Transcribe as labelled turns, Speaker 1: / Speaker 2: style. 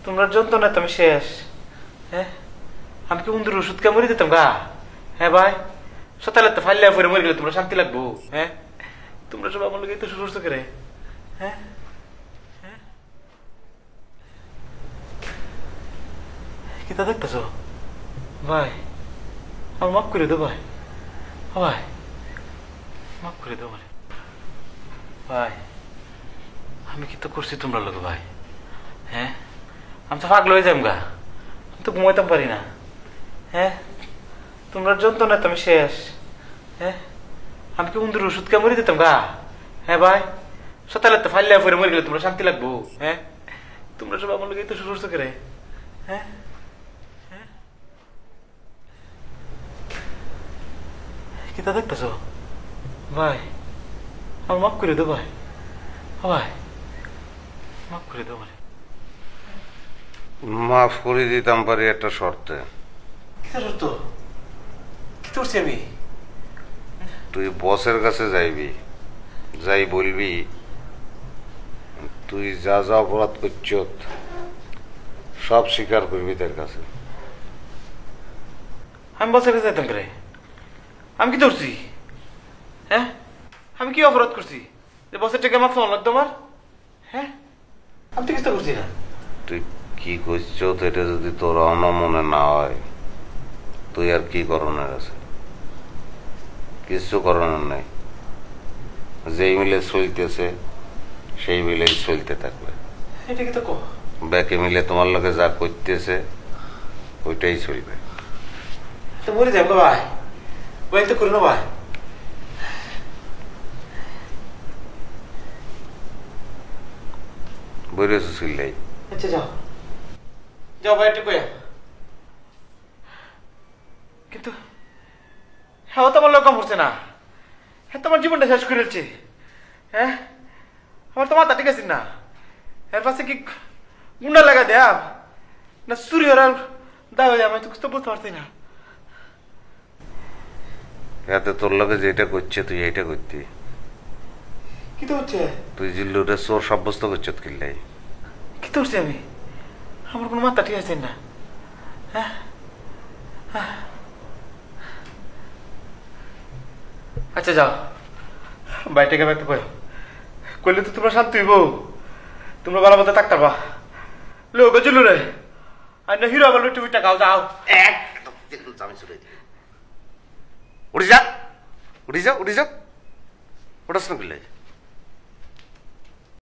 Speaker 1: তোমরা যন্ত্রণা তো আমি শেষ। হ্যাঁ, আমি কি বন্ধুর ওষুধ কে মরে দিতাম গা? হ্যাঁ ভাই, সকালে তো ফাইলে পরে মরে গেলে তোমরা শান্তি লাগবো? হ্যাঁ, তোমরা সব আমার লোক তো শুরু করছো করে। হ্যাঁ, কি তা দেখতেছ ভাই? আমার মাফ করে দো ভাই। ভাই মাফ করে দো মানে ভাই, আমি কি তো করছি তোমরা লোক ভাই? হ্যাঁ, আমি তো পাগল হয়ে যাম গা, আমি তো ঘুমাইতাম পারি না। হ্যাঁ, তোমরা যন্ত্রণা তো আমি শেষ। হ্যাঁ, আমি কি বন্ধুর ওষুধ কে মরে দিতাম গা? হ্যাঁ ভাই, সকালে তো ফাইলে পরে মরে গেলে তোমরা শান্তি লাগবো? হ্যাঁ, তোমরা সব আমার লোক তো শুরু করছো করে। হ্যাঁ, কি তা দেখতেছ ভাই? আমার মাফ করে দো ভাই। ভাই মাফ করে দো মানে
Speaker 2: মাফ করে দিতাম পারি একটা শর্তে।
Speaker 1: কি শর্ত? কি করছি আমি?
Speaker 2: তুই বসের কাছে যাইবি, যাই বলবি তুই যা যা অপরাধ করছ সব স্বীকার করবি তার কাছে।
Speaker 1: আমি বসের কাছে যেতাম করে? আমি কি করছি? হ্যাঁ, আমি কি অপরাধ করছি যে বসের টাকা মাফ লাগতো আমার? হ্যাঁ, আমি তো কিছু করছি না।
Speaker 2: তুই কি করছ এটা যদি তোর মনে না হয়, তুই আর কি করণের আছে? কিছু করণের নাই। যেই মিলে চলতেছে সেই মিলে চলতে থাকবে।
Speaker 1: এটা কি তো কো
Speaker 2: ব্যাকে মিলে তোমার লোকে যা করতেছে ওইটাই চলবে।
Speaker 1: তো মরে যাবো ভাই, ওই তো করি না ভাই।
Speaker 2: বইরেছো চিল্লাই।
Speaker 1: আচ্ছা যাও যাও ভাই, একটু কয়া। কিন্তু হ্যাঁ, তো আমার লোক কম করছে না। হ্যাঁ, তোমার জীবনটা শেষ করে ফেলছে। হ্যাঁ, আমার তো মাথা ঠিক আছে না। এর পাশে কি গুন্ডা লাগা দেয়া না চুরি ওরাল দাও, আমি তো কিছু বলতে পারছি না।
Speaker 2: এতে তোর লোকে যেটা করছে তুই এইটা করতি।
Speaker 1: কি তো হচ্ছে?
Speaker 2: তুই জিল্লুরে চোর সাব্যস্ত করছ কিল্লাই।
Speaker 1: কি তো হচ্ছে আমি? আমার কোনো মাথা ঠিক আছে না। হ্যাঁ, আচ্ছা যাও বাইরে গেলে একটা কয় কইলে তো তোমরা শান্তি হইব, তোমরা ভালো মতো থাকতে পারবা। লোক চলু রে আর না হিরো আবার লুটি টাকাও যাও।
Speaker 2: উঠে যা উঠে যা উঠে যা ওটা শুনে কিল্লাই।